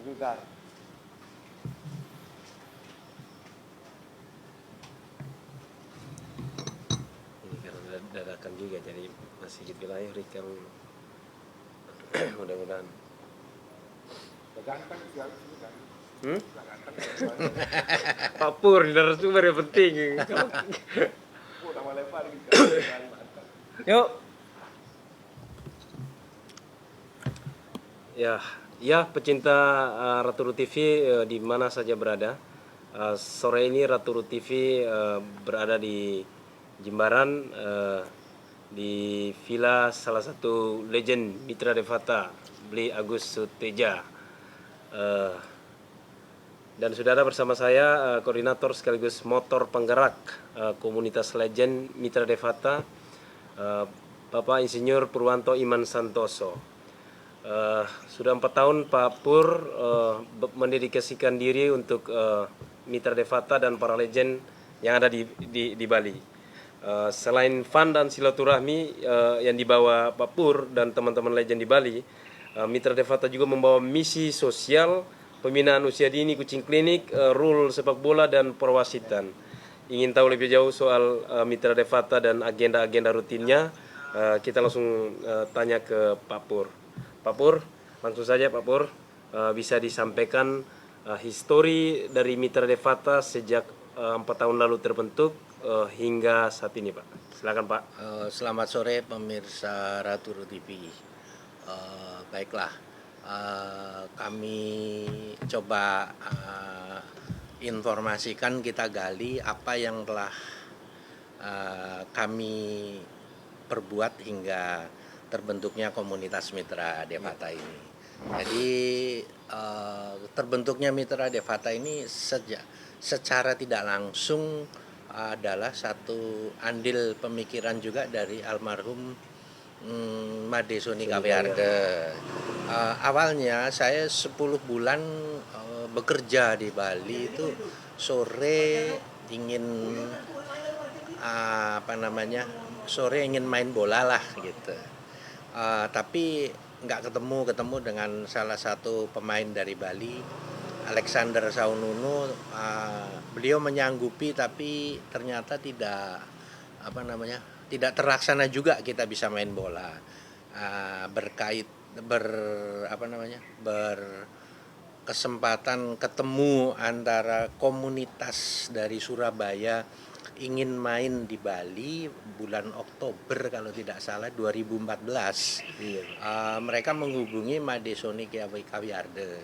juga. Ini karena dadakan juga, jadi masih gitu lah ya Rikang. Mudah-mudahan. Ganteng sih harus juga. Hmm? Ganteng. Pak Pur, narasumber yang penting. Nama lebar gitu. Yuk. Ya, pecinta Ratu Ru TV di mana saja berada. Sore ini Ratu Ru TV berada di Jimbaran, di villa salah satu legend Mitra Devata, Beli Agus Suteja. Dan sudah ada bersama saya koordinator sekaligus motor penggerak komunitas legend Mitra Devata, Bapak Insinyur Purwanto Iman Santoso. Sudah 4 tahun Pak Pur mendedikasikan diri untuk Mitra Devata dan para legend yang ada di Bali. Selain fun dan silaturahmi yang dibawa Pak Pur dan teman-teman legend di Bali, Mitra Devata juga membawa misi sosial, pembinaan usia dini, kucing klinik, rule sepak bola dan perwasitan. Ingin tahu lebih jauh soal Mitra Devata dan agenda-agenda rutinnya, kita langsung tanya ke Pak Pur. Pak Pur, langsung saja Pak Pur, bisa disampaikan histori dari Mitra Devata sejak 4 tahun lalu terbentuk hingga saat ini Pak. Silakan Pak. Selamat sore pemirsa Ratu Ru TV. Baiklah, kami coba informasikan, kita gali apa yang telah kami perbuat hingga terbentuknya komunitas Mitra Devata ini. Jadi terbentuknya Mitra Devata ini secara tidak langsung adalah satu andil pemikiran juga dari almarhum Made Soni Kawiarde. Awalnya saya 10 bulan bekerja di Bali itu sore ingin sore ingin main bola lah gitu. Tapi nggak ketemu dengan salah satu pemain dari Bali, Alexander Saununu. Beliau menyanggupi tapi ternyata tidak terlaksana juga kita bisa main bola. Berkesempatan ketemu antara komunitas dari Surabaya ingin main di Bali bulan Oktober kalau tidak salah 2014. Mereka menghubungi Made Soni Kawiarde.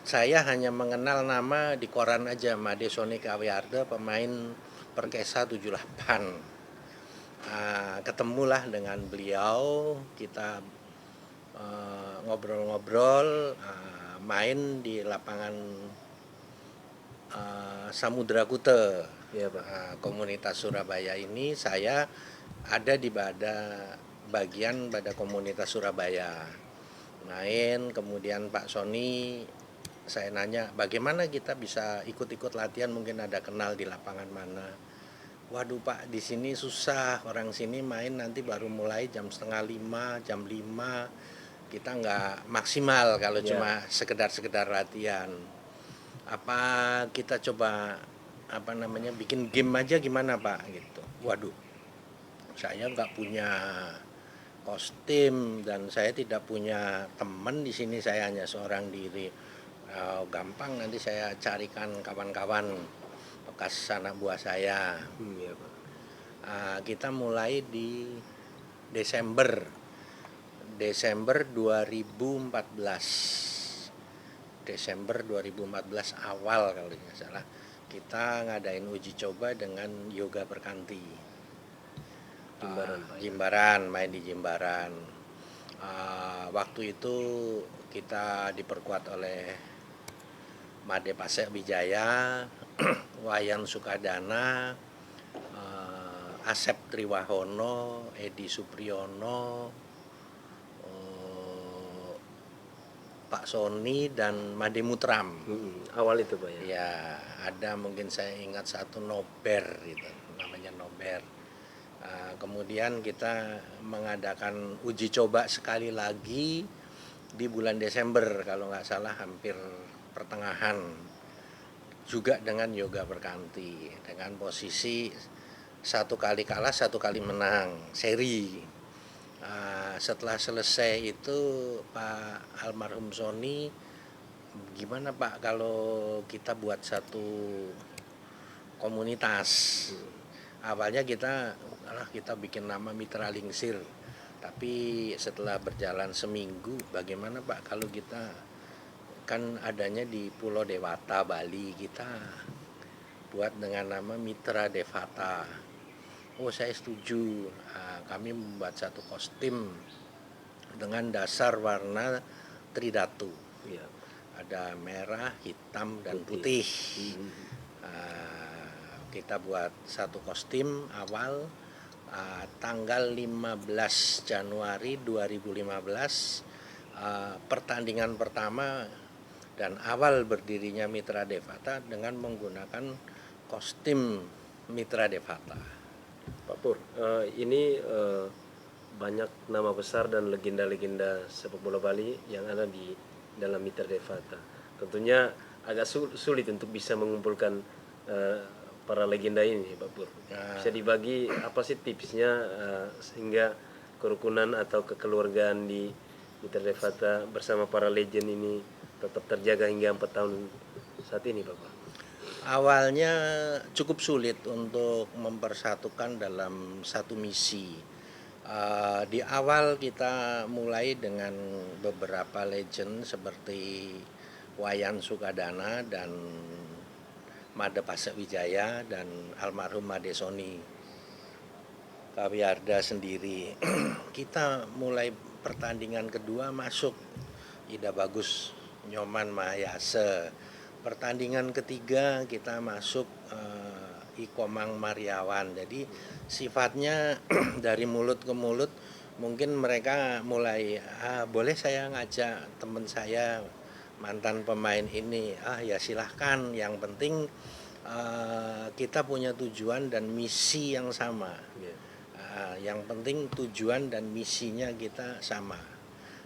Saya hanya mengenal nama di koran aja, Made Soni Kawiarde, pemain Perkesa 78. Ketemulah dengan beliau, kita ngobrol-ngobrol, main di lapangan Samudra Kute. Ya, Pak. Komunitas Surabaya ini saya ada di bagian komunitas Surabaya. Main, kemudian Pak Soni, saya nanya bagaimana kita bisa ikut-ikut latihan, mungkin ada kenal di lapangan mana. Waduh Pak, di sini susah, orang sini main nanti baru mulai jam 4:30, jam 5. Kita nggak maksimal kalau cuma sekedar latihan. Apa kita coba bikin game aja gimana Pak gitu. Waduh, saya nggak punya kostum dan saya tidak punya teman di sini, saya hanya seorang diri. Gampang, nanti saya carikan kawan-kawan bekas anak buah saya. Ya, Pak. Kita mulai di Desember 2014. Desember 2014 awal kalau tidak salah, kita ngadain uji coba dengan Yoga Perkanti. Jimbaran, main di Jimbaran. Waktu itu kita diperkuat oleh Made Pasek Wijaya, Wayan Sukadana, Asep Triwahono, Edi Supriyono, Pak Soni dan Made Mutram. Awal itu Pak ya? Ya, ada mungkin saya ingat satu Nober gitu, namanya Nober. Kemudian kita mengadakan uji coba sekali lagi di bulan Desember kalau nggak salah, hampir pertengahan, juga dengan Yoga Berkanti dengan posisi 1 kali kalah 1 kali menang seri. Setelah selesai itu Pak almarhum Sony, gimana Pak kalau kita buat satu komunitas. Awalnya kita bikin nama Mitra Lingsir, tapi setelah berjalan seminggu, bagaimana Pak kalau kita kan adanya di Pulau Dewata, Bali, kita buat dengan nama Mitra Devata. Oh, saya setuju. Kami membuat satu kostum dengan dasar warna tridatu. Ya. Ada merah, hitam, dan putih. Kita buat satu kostum awal tanggal 15 Januari 2015. Pertandingan pertama dan awal berdirinya Mitra Devata dengan menggunakan kostum Mitra Devata. Pak Pur, ini banyak nama besar dan legenda-legenda sepak bola Bali yang ada di dalam Mitra Devata. Tentunya agak sulit untuk bisa mengumpulkan para legenda ini, Pak Pur. Bisa dibagi apa sih tipsnya sehingga kerukunan atau kekeluargaan di Mitra Devata bersama para legend ini tetap terjaga hingga 4 tahun saat ini, Bapak? Awalnya cukup sulit untuk mempersatukan dalam satu misi. Di awal kita mulai dengan beberapa legend seperti Wayan Sukadana dan Made Pasewijaya dan almarhum Made Sony Kawiarda sendiri. Kita mulai pertandingan kedua masuk Ida Bagus Nyoman Mahayase. Pertandingan ketiga kita masuk Ikomang Mariawan. Jadi sifatnya dari mulut ke mulut, mungkin mereka mulai boleh saya ngajak teman saya mantan pemain ini, ya silahkan, yang penting kita punya tujuan dan misi yang sama. Yang penting tujuan dan misinya kita sama.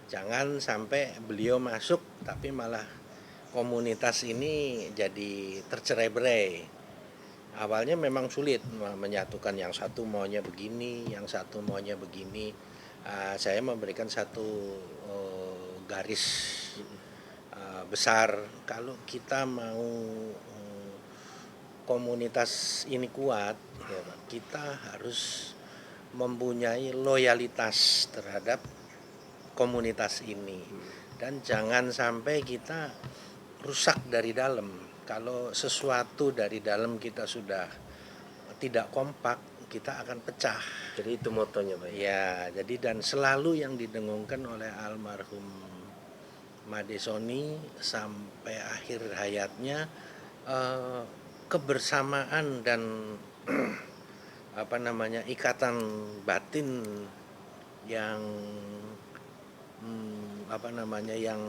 Jangan sampai beliau masuk tapi malah komunitas ini jadi tercerai-berai. Awalnya memang sulit menyatukan, yang satu maunya begini, yang satu maunya begini. Saya memberikan satu garis besar, kalau kita mau komunitas ini kuat, ya, kita harus mempunyai loyalitas terhadap komunitas ini, dan jangan sampai kita rusak dari dalam. Kalau sesuatu dari dalam kita sudah tidak kompak, kita akan pecah. Jadi itu motonya, Pak? Ya, jadi dan selalu yang didengungkan oleh almarhum Made Sony sampai akhir hayatnya, kebersamaan dan ikatan batin yang yang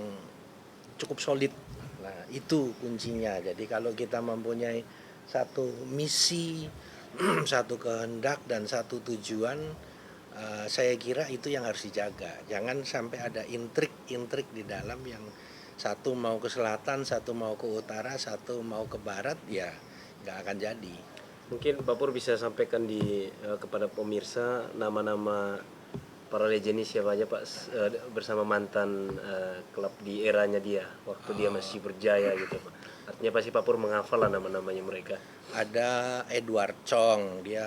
cukup solid. Nah, itu kuncinya. Jadi kalau kita mempunyai satu misi, satu kehendak dan satu tujuan, saya kira itu yang harus dijaga. Jangan sampai ada intrik-intrik di dalam, yang satu mau ke selatan, satu mau ke utara, satu mau ke barat, ya nggak akan jadi. Mungkin Pak Pur bisa sampaikan kepada pemirsa nama-nama para legend ini siapa aja, Pak, bersama mantan klub di eranya dia, waktu dia masih berjaya gitu, Pak. Artinya pasti Pak Pur menghafal lah nama-namanya mereka. Ada Edward Chong, dia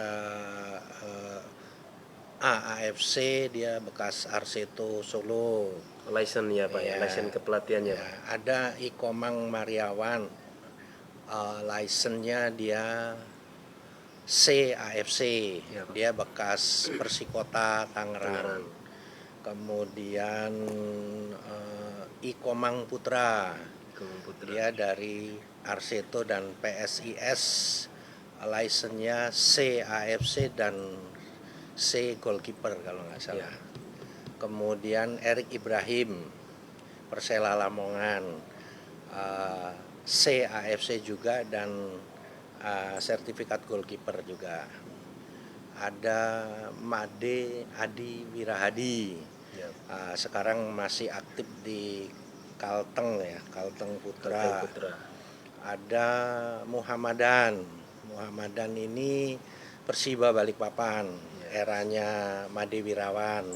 AAFC, dia bekas Arseto Solo. License ya, Pak, ya. License kepelatihannya, Pak. Ada Ikomang Mariawan, license-nya dia CAFC, ya, dia bekas Persikota Tangerang. Kemudian Ikomang Putra, dia dari Arseto dan PSIS, license-nya CAFC dan C goalkeeper kalau nggak salah. Ya. Kemudian Erik Ibrahim, Persela Lamongan, CAFC juga dan sertifikat goalkeeper juga. Ada Made Adi Wirahadi, Ya. Sekarang masih aktif di Kalteng ya, Kalteng Putra. Putra. Ada Muhammadan. Muhammadan ini Persiba Balikpapan, eranya Made Wirawan.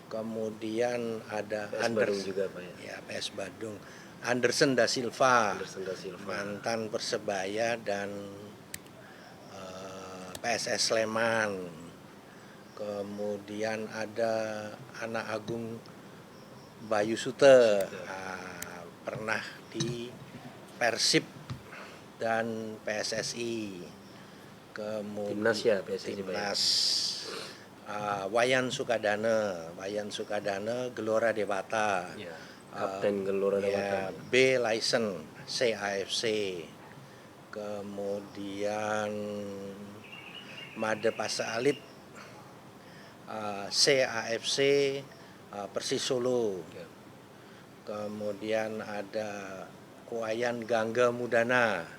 Kemudian ada PS Badung juga Pak ya. Ya, PS Badung. Anderson da Silva, Anderson da Silva. mantan Persebaya dan PSS Sleman. Kemudian ada anak agung Bayu Sute, pernah di Persib dan PSSI. Kemudian Timnas ya, PSSI Timnas. Wayan Sukadana Gelora Dewata. Ya. Kapten Gelora Dewata. B license CAFC. Kemudian Made Pasalit CAFC Persis Solo. Ya. Kemudian ada Wayan Gangga Mudana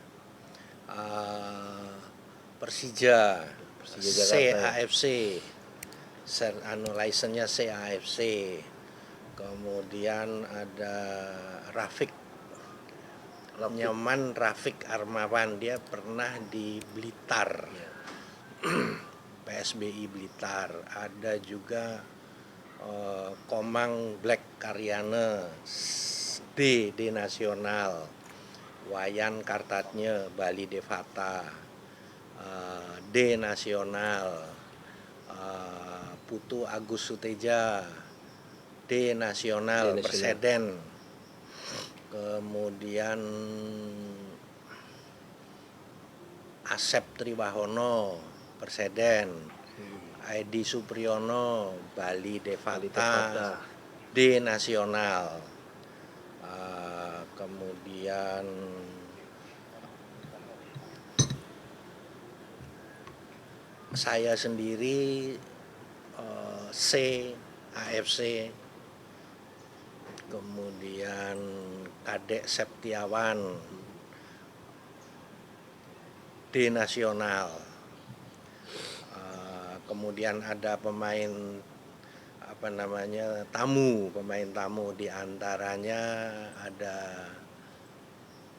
Persija Jakarta. CAFC license-nya CAFC. Kemudian ada Rafiq Nyaman Rafiq Armawan, dia pernah di Blitar. Ya. PSBI Blitar. Ada juga Komang Black Karyana D Nasional. Wayan Kartatnya Bali Devata D Nasional. Putu Agus Suteja D Nasional Perseden. Kemudian Asep Triwahono Perseden. Edi Supriyono Bali Devata D Nasional. Kemudian saya sendiri C AFC. Kemudian Kadek Septiawan D Nasional. Kemudian ada pemain pemain tamu di antaranya ada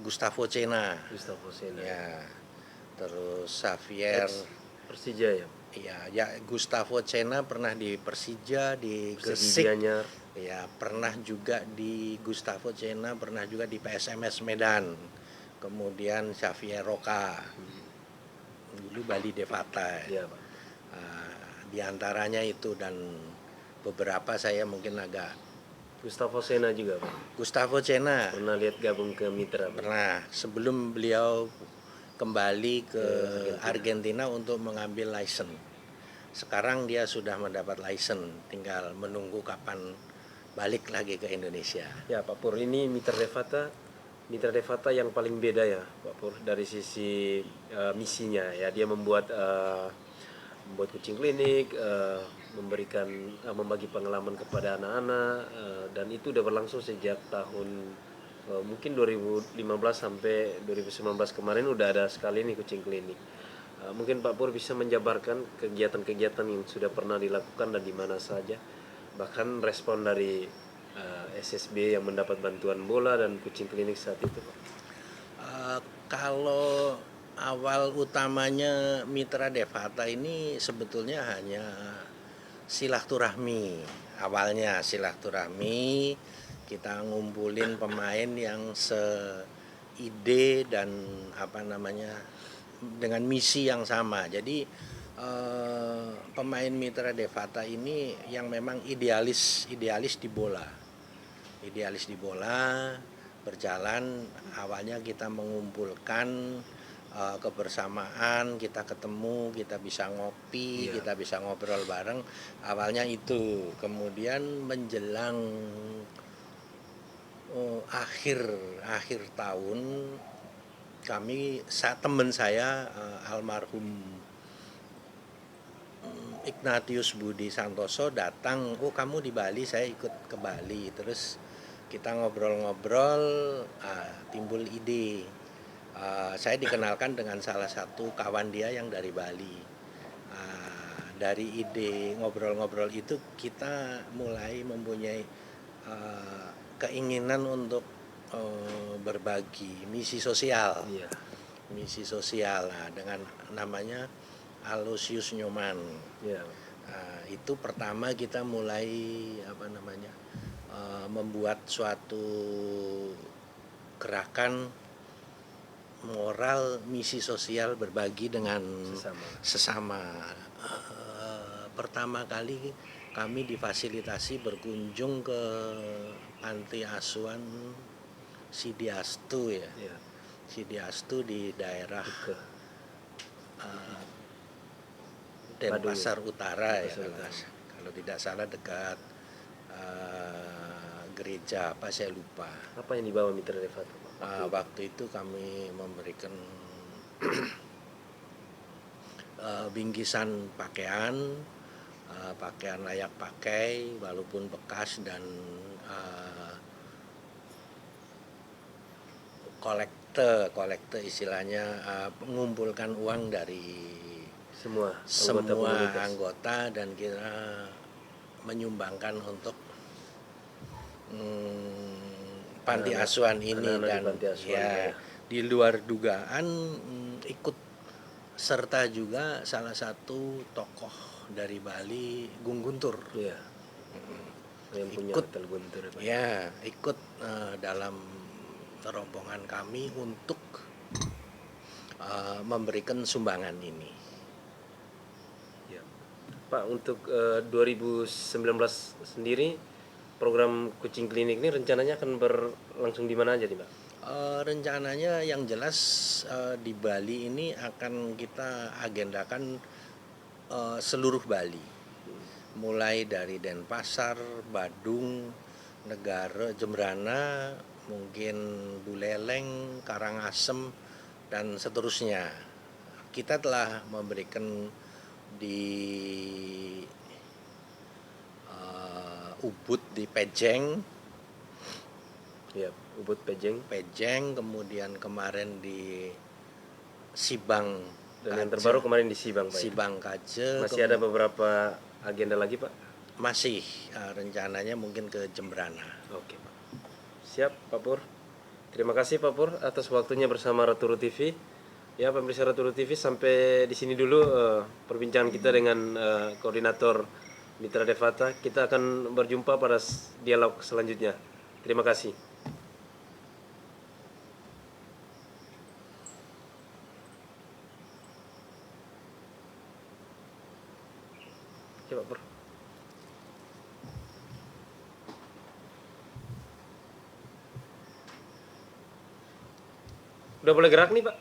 Gustavo Cena. Ya. Terus Xavier Persija ya. Ya Gustavo Cena pernah di Persija, di Gresik. Ya, pernah juga di Gustavo Cena, pernah juga di PSMS Medan. Kemudian Xavier Roca. Dulu Bali Devata. Ya, Pak. Di antaranya itu, dan beberapa saya mungkin agak. Gustavo Cena juga Pak. Gustavo Cena Pernah lihat gabung ke Mitra Pak? Pernah, sebelum beliau kembali ke Argentina untuk mengambil license. Sekarang dia sudah mendapat license, tinggal menunggu kapan balik lagi ke Indonesia. Ya Pak Pur, ini Mitra Devata yang paling beda ya Pak Pur dari sisi misinya ya. Dia membuat kucing klinik, membagi pengalaman kepada anak-anak, dan itu udah berlangsung sejak tahun mungkin 2015 sampai 2019 kemarin udah ada sekali nih kucing klinik. Mungkin Pak Pur bisa menjabarkan kegiatan-kegiatan yang sudah pernah dilakukan dan di mana saja, bahkan respon dari SSB yang mendapat bantuan bola dan kucing klinik saat itu Pak. Kalau awal utamanya Mitra Devata ini sebetulnya hanya silaturahmi. Awalnya silaturahmi, kita ngumpulin pemain yang seide dan dengan misi yang sama. Jadi pemain Mitra Devata ini yang memang idealis di bola. Idealis di bola, berjalan. Awalnya kita mengumpulkan kebersamaan, kita ketemu, kita bisa ngopi, kita bisa ngobrol bareng. Awalnya itu. Kemudian menjelang akhir tahun, teman saya almarhum Ignatius Budi Santoso datang, kamu di Bali, saya ikut ke Bali. Terus kita ngobrol-ngobrol, timbul ide. Saya dikenalkan dengan salah satu kawan dia yang dari Bali. dari ide ngobrol-ngobrol itu kita mulai mempunyai keinginan untuk berbagi misi sosial. Iya. Misi sosial dengan namanya Aloysius Nyoman. Iya. Itu pertama kita mulai membuat suatu gerakan moral misi sosial berbagi dengan sesama. Pertama kali kami difasilitasi berkunjung ke panti asuhan Sidiastu ya. Iya. Sidiastu di daerah Ke Denpasar Utara ya, Denpasar kalau tidak salah dekat gereja apa saya lupa. Apa yang dibawa Mitra Devata? Waktu itu kami memberikan bingkisan pakaian, pakaian layak pakai walaupun bekas, dan kolekte istilahnya, mengumpulkan uang dari Semua anggota dan kita menyumbangkan untuk panti asuhan ini. Dan ya, di luar dugaan ikut serta juga salah satu tokoh dari Bali, Gung Guntur. Iya. Yang punya Ikut. Hotel Guntur. Ya, ikut dalam rombongan kami untuk memberikan sumbangan ini. Ya. Pak, untuk 2019 sendiri program kucing klinik ini rencananya akan berlangsung di mana aja nih, Pak? Rencananya yang jelas di Bali ini akan kita agendakan seluruh Bali, mulai dari Denpasar, Badung, Negara, Jembrana, mungkin Buleleng, Karangasem, dan seterusnya. Kita telah memberikan di Ubud di Pejeng, Ya, Ubud Pejeng. kemudian kemarin di Sibang, Dan yang terbaru kemarin di Sibang, Pak. Sibang Kaje. Masih ada beberapa agenda lagi, Pak? Masih rencananya mungkin ke Jembrana. Oke, Pak. Siap, Pak Pur. Terima kasih, Pak Pur, atas waktunya bersama Raturu TV. Ya, pemirsa Raturu TV, sampai di sini dulu perbincangan kita dengan koordinator Mitra Devata. Kita akan berjumpa pada dialog selanjutnya. Terima kasih. Oke, Pak Pur. Udah boleh gerak nih, Pak?